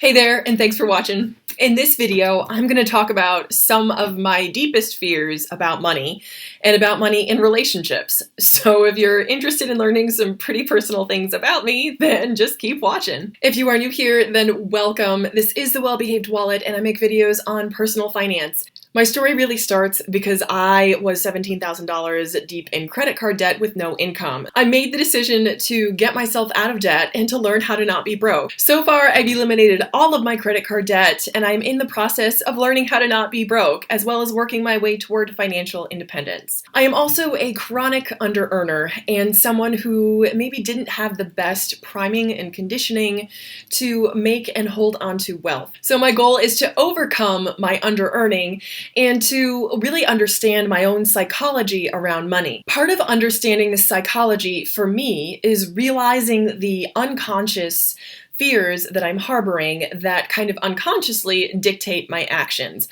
Hey there, and thanks for watching. In this video, I'm going to talk about some of my deepest fears about money and about money in relationships. So if you're interested in learning some pretty personal things about me, then just keep watching. If you are new here, then welcome. This is The Well-Behaved Wallet, and I make videos on personal finance. My story really starts because I was $17,000 deep in credit card debt with no income. I made the decision to get myself out of debt and to learn how to not be broke. So far, I've eliminated all of my credit card debt, and I'm in the process of learning how to not be broke, as well as working my way toward financial independence. I am also a chronic under-earner and someone who maybe didn't have the best priming and conditioning to make and hold on to wealth. So my goal is to overcome my under-earning and to really understand my own psychology around money. Part of understanding the psychology for me is realizing the unconscious fears that I'm harboring that kind of unconsciously dictate my actions.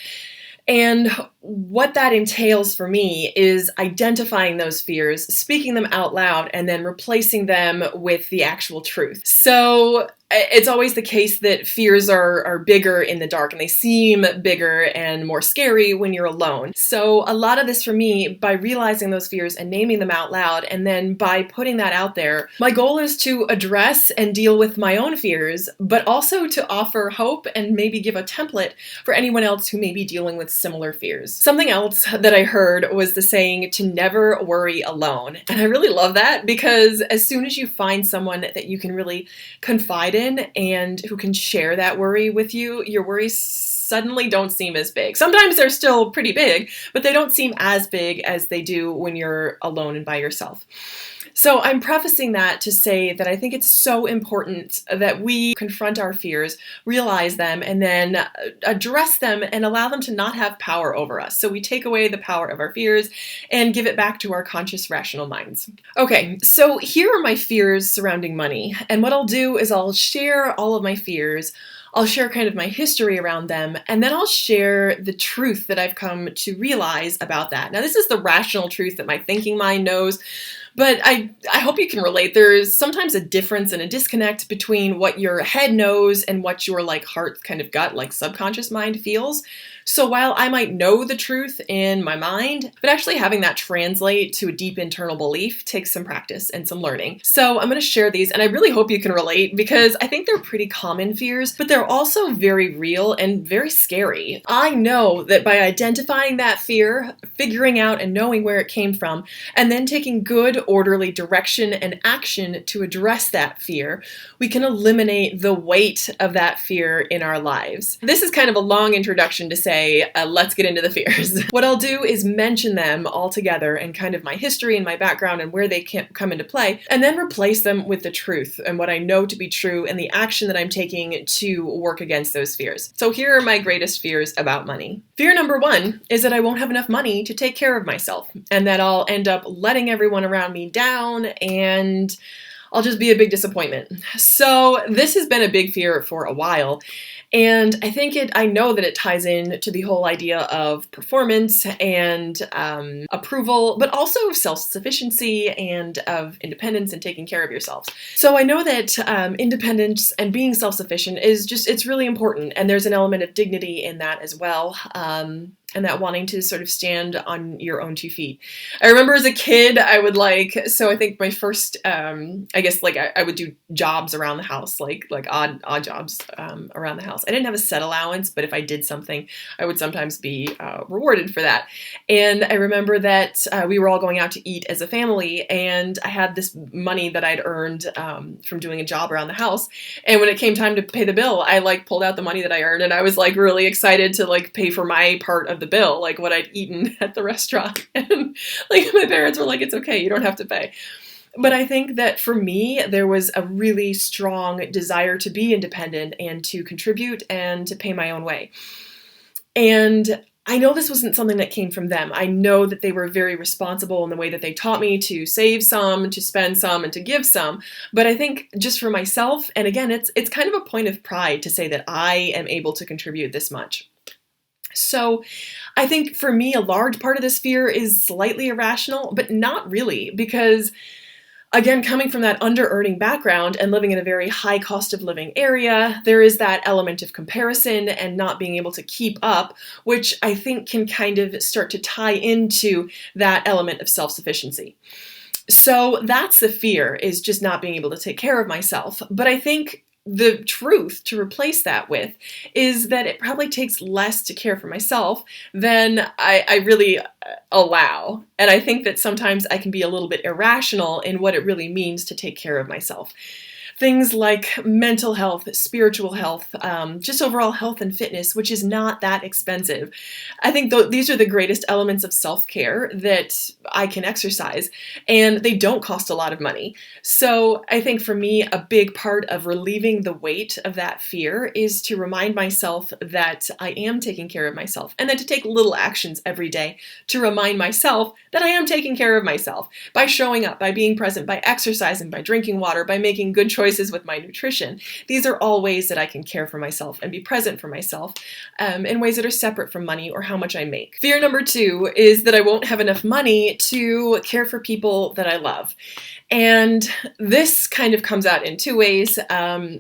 And what that entails for me is identifying those fears, speaking them out loud, and then replacing them with the actual truth. So it's always the case that fears are bigger in the dark, and they seem bigger and more scary when you're alone. So a lot of this for me, by realizing those fears and naming them out loud, and then by putting that out there, my goal is to address and deal with my own fears, but also to offer hope and maybe give a template for anyone else who may be dealing with similar fears. Something else that I heard was the saying to never worry alone. And I really love that, because as soon as you find someone that you can really confide in and who can share that worry with you, your worries suddenly don't seem as big. Sometimes they're still pretty big, but they don't seem as big as they do when you're alone and by yourself. So I'm prefacing that to say that I think it's so important that we confront our fears, realize them, and then address them and allow them to not have power over us. So we take away the power of our fears and give it back to our conscious, rational minds. Okay, so here are my fears surrounding money. And what I'll do is I'll share all of my fears. I'll share kind of my history around them, and then I'll share the truth that I've come to realize about that. Now, this is the rational truth that my thinking mind knows, but I hope you can relate. There's sometimes a difference and a disconnect between what your head knows and what your heart kind of gut, subconscious mind feels. So while I might know the truth in my mind, but actually having that translate to a deep internal belief takes some practice and some learning. So I'm going to share these, and I really hope you can relate, because I think they're pretty common fears, but they're also very real and very scary. I know that by identifying that fear, figuring out and knowing where it came from, and then taking good, orderly direction and action to address that fear, we can eliminate the weight of that fear in our lives. This is kind of a long introduction to say, let's get into the fears. What I'll do is mention them all together and kind of my history and my background and where they can come into play, and then replace them with the truth and what I know to be true and the action that I'm taking to work against those fears. So here are my greatest fears about money. Fear number one is that I won't have enough money to take care of myself, and that I'll end up letting everyone around me down, and I'll just be a big disappointment. So this has been a big fear for a while. And I know that it ties in to the whole idea of performance and approval, but also of self-sufficiency and of independence and taking care of yourselves. So I know that independence and being self-sufficient it's really important. And there's an element of dignity in that as well. And that wanting to sort of stand on your own 2 feet. I remember as a kid, I would so I think my first, I would do jobs around the house, like odd jobs around the house. I didn't have a set allowance, but if I did something, I would sometimes be rewarded for that. And I remember that we were all going out to eat as a family, and I had this money that I'd earned from doing a job around the house. And when it came time to pay the bill, I pulled out the money that I earned, and I was really excited to pay for my part of the bill, what I'd eaten at the restaurant. And my parents were like, it's okay, you don't have to pay. But I think that for me, there was a really strong desire to be independent and to contribute and to pay my own way. And I know this wasn't something that came from them. I know that they were very responsible in the way that they taught me to save some, to spend some, and to give some. But I think just for myself, and again, it's kind of a point of pride to say that I am able to contribute this much. So I think for me, a large part of this fear is slightly irrational, but not really, because Again, coming from that under-earning background and living in a very high cost of living area, there is that element of comparison and not being able to keep up, which I think can kind of start to tie into that element of self-sufficiency. So that's the fear, is just not being able to take care of myself. But I think the truth to replace that with is that it probably takes less to care for myself than I really allow. And I think that sometimes I can be a little bit irrational in what it really means to take care of myself. Things like mental health, spiritual health, just overall health and fitness, which is not that expensive. I think these are the greatest elements of self-care that I can exercise, and they don't cost a lot of money. So I think for me, a big part of relieving the weight of that fear is to remind myself that I am taking care of myself, and then to take little actions every day to remind myself that I am taking care of myself by showing up, by being present, by exercising, by drinking water, by making good choices with my nutrition. These are all ways that I can care for myself and be present for myself in ways that are separate from money or how much I make. Fear number 2 is that I won't have enough money to care for people that I love. And this kind of comes out in 2 ways.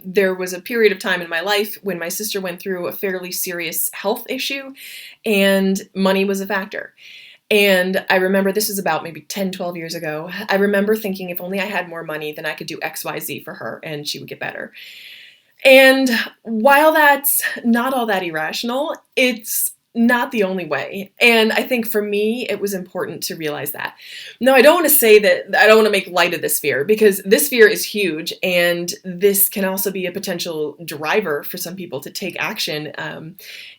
There was a period of time in my life when my sister went through a fairly serious health issue, and money was a factor. And I remember, this was about maybe 10, 12 years ago, I remember thinking if only I had more money, then I could do X, Y, Z for her and she would get better. And while that's not all that irrational, it's not the only way. And I think for me, it was important to realize that. Now, I don't want to say that I don't want to make light of this fear, because this fear is huge, and this can also be a potential driver for some people to take action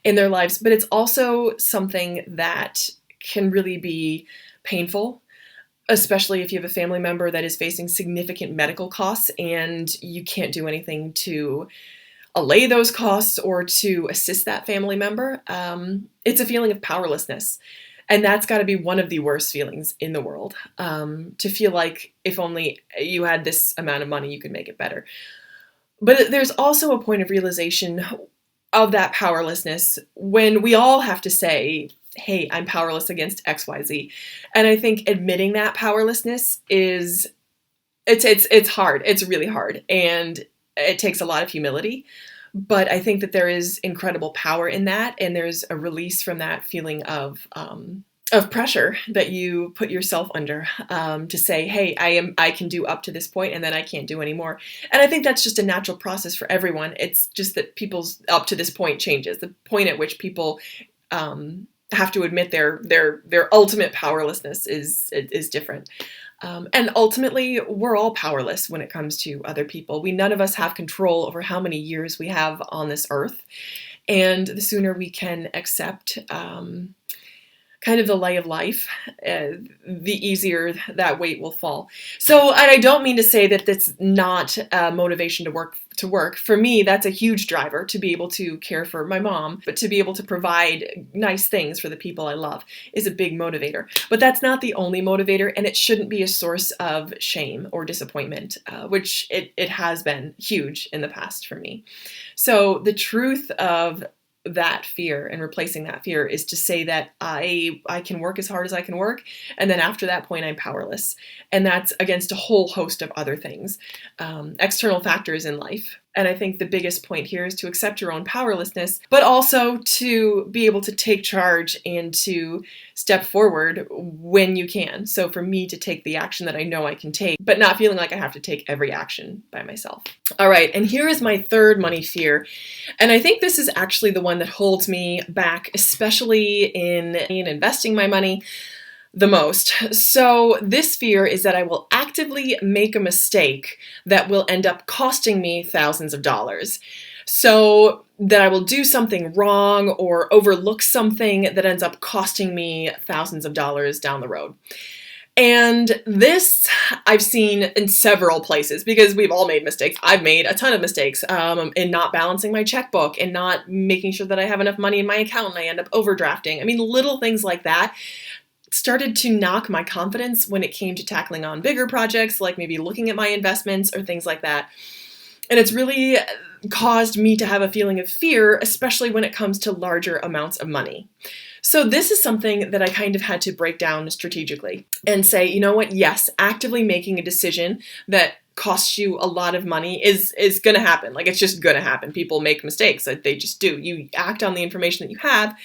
in their lives. But it's also something that can really be painful, especially if you have a family member that is facing significant medical costs and you can't do anything to allay those costs or to assist that family member. It's a feeling of powerlessness. And that's got to be one of the worst feelings in the world, to feel like if only you had this amount of money, you could make it better. But there's also a point of realization of that powerlessness when we all have to say, hey, I'm powerless against XYZ. And I think admitting that powerlessness is, it's hard. It's really hard. And it takes a lot of humility. But I think that there is incredible power in that. And there's a release from that feeling of pressure that you put yourself under, to say, hey, I can do up to this point and then I can't do anymore. And I think that's just a natural process for everyone. It's just that people's up to this point changes. The point at which people have to admit their ultimate powerlessness is different. And ultimately, we're all powerless when it comes to other people. None of us have control over how many years we have on this earth. And the sooner we can accept kind of the lay of life, the easier that weight will fall. So, and I don't mean to say that that's not motivation to work. For me, that's a huge driver, to be able to care for my mom, but to be able to provide nice things for the people I love is a big motivator. But that's not the only motivator, and it shouldn't be a source of shame or disappointment, which it has been huge in the past for me. So the truth of that fear and replacing that fear is to say that I can work as hard as I can work, and then after that point I'm powerless, and that's against a whole host of other things, external factors in life. And I think the biggest point here is to accept your own powerlessness, but also to be able to take charge and to step forward when you can. So for me, to take the action that I know I can take, but not feeling like I have to take every action by myself. All right, and here is my third money fear. And I think this is actually the one that holds me back, especially in investing my money the most. So this fear is that I will actively make a mistake that will end up costing me thousands of dollars. So that I will do something wrong or overlook something that ends up costing me thousands of dollars down the road. And this I've seen in several places, because we've all made mistakes. I've made a ton of mistakes in not balancing my checkbook and not making sure that I have enough money in my account and I end up overdrafting. I mean, little things like that started to knock my confidence when it came to tackling on bigger projects, like maybe looking at my investments or things like that. And it's really caused me to have a feeling of fear, especially when it comes to larger amounts of money. So this is something that I kind of had to break down strategically and say, you know what, yes, actively making a decision that costs you a lot of money is going to happen. Like, it's just going to happen. People make mistakes. Like, they just do. You act on the information that you have,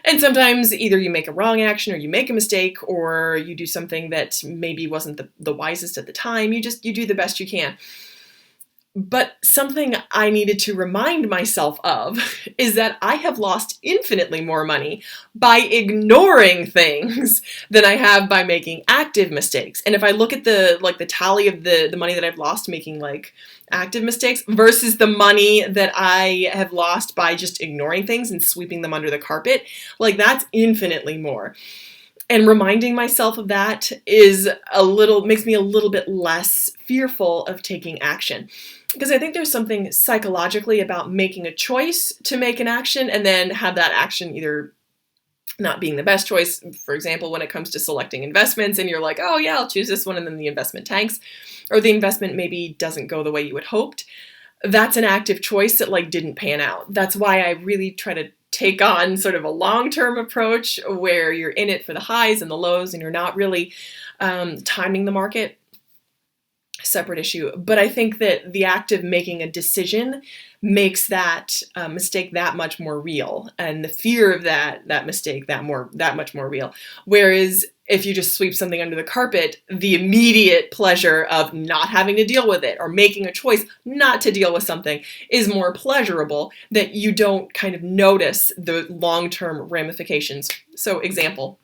and sometimes either you make a wrong action or you make a mistake or you do something that maybe wasn't the wisest at the time. You do the best you can. But something I needed to remind myself of is that I have lost infinitely more money by ignoring things than I have by making active mistakes. And if I look at the tally of the money that I've lost making like active mistakes versus the money that I have lost by just ignoring things and sweeping them under the carpet, like, that's infinitely more. And reminding myself of that makes me a little bit less fearful of taking action. Because I think there's something psychologically about making a choice to make an action and then have that action either not being the best choice. For example, when it comes to selecting investments and you're like, oh yeah, I'll choose this one, and then the investment tanks, or the investment maybe doesn't go the way you had hoped. That's an active choice that like didn't pan out. That's why I really try to take on sort of a long-term approach where you're in it for the highs and the lows and you're not really timing the market. Separate issue. But I think that the act of making a decision makes that mistake that much more real, and the fear of that mistake that much more real. Whereas if you just sweep something under the carpet, the immediate pleasure of not having to deal with it or making a choice not to deal with something is more pleasurable, that you don't kind of notice the long-term ramifications. So example,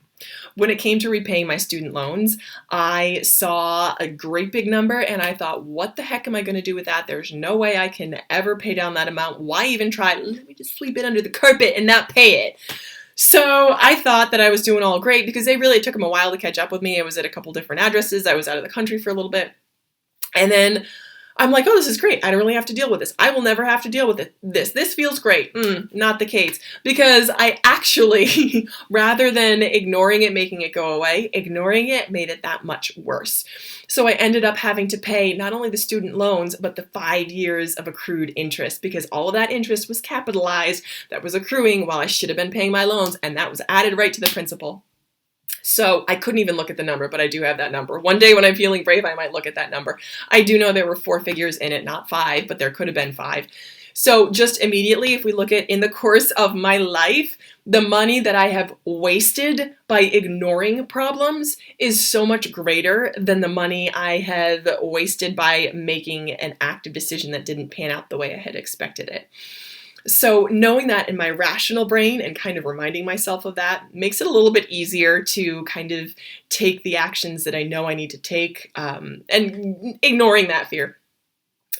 when it came to repaying my student loans, I saw a great big number and I thought, what the heck am I going to do with that? There's no way I can ever pay down that amount. Why even try? Let me just sweep it under the carpet and not pay it. So I thought that I was doing all great because it took them a while to catch up with me. I was at a couple different addresses. I was out of the country for a little bit. And then I'm like, oh, this is great. I don't really have to deal with this. I will never have to deal with it. This feels great. Not the case. Because I actually, rather than ignoring it, making it go away, ignoring it made it that much worse. So I ended up having to pay not only the student loans, but the 5 years of accrued interest, because all of that interest was capitalized, that was accruing while I should have been paying my loans, and that was added right to the principal. So I couldn't even look at the number, but I do have that number. One day when I'm feeling brave, I might look at that number. I do know there were 4 figures in it, not 5, but there could have been 5. So just immediately, if we look at in the course of my life, the money that I have wasted by ignoring problems is so much greater than the money I have wasted by making an active decision that didn't pan out the way I had expected it. So knowing that in my rational brain and kind of reminding myself of that makes it a little bit easier to kind of take the actions that I know I need to take, and ignoring that fear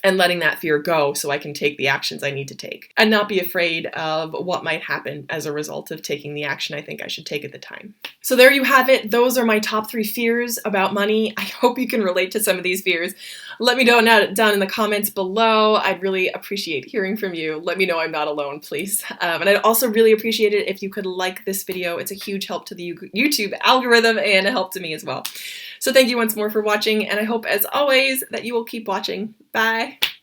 and letting that fear go so I can take the actions I need to take and not be afraid of what might happen as a result of taking the action I think I should take at the time. So there you have it. Those are my top 3 fears about money. I hope you can relate to some of these fears. Let me know down in the comments below. I'd really appreciate hearing from you. Let me know I'm not alone, please. And I'd also really appreciate it if you could like this video. It's a huge help to the YouTube algorithm and a help to me as well. So thank you once more for watching, and I hope, as always, that you will keep watching. Bye!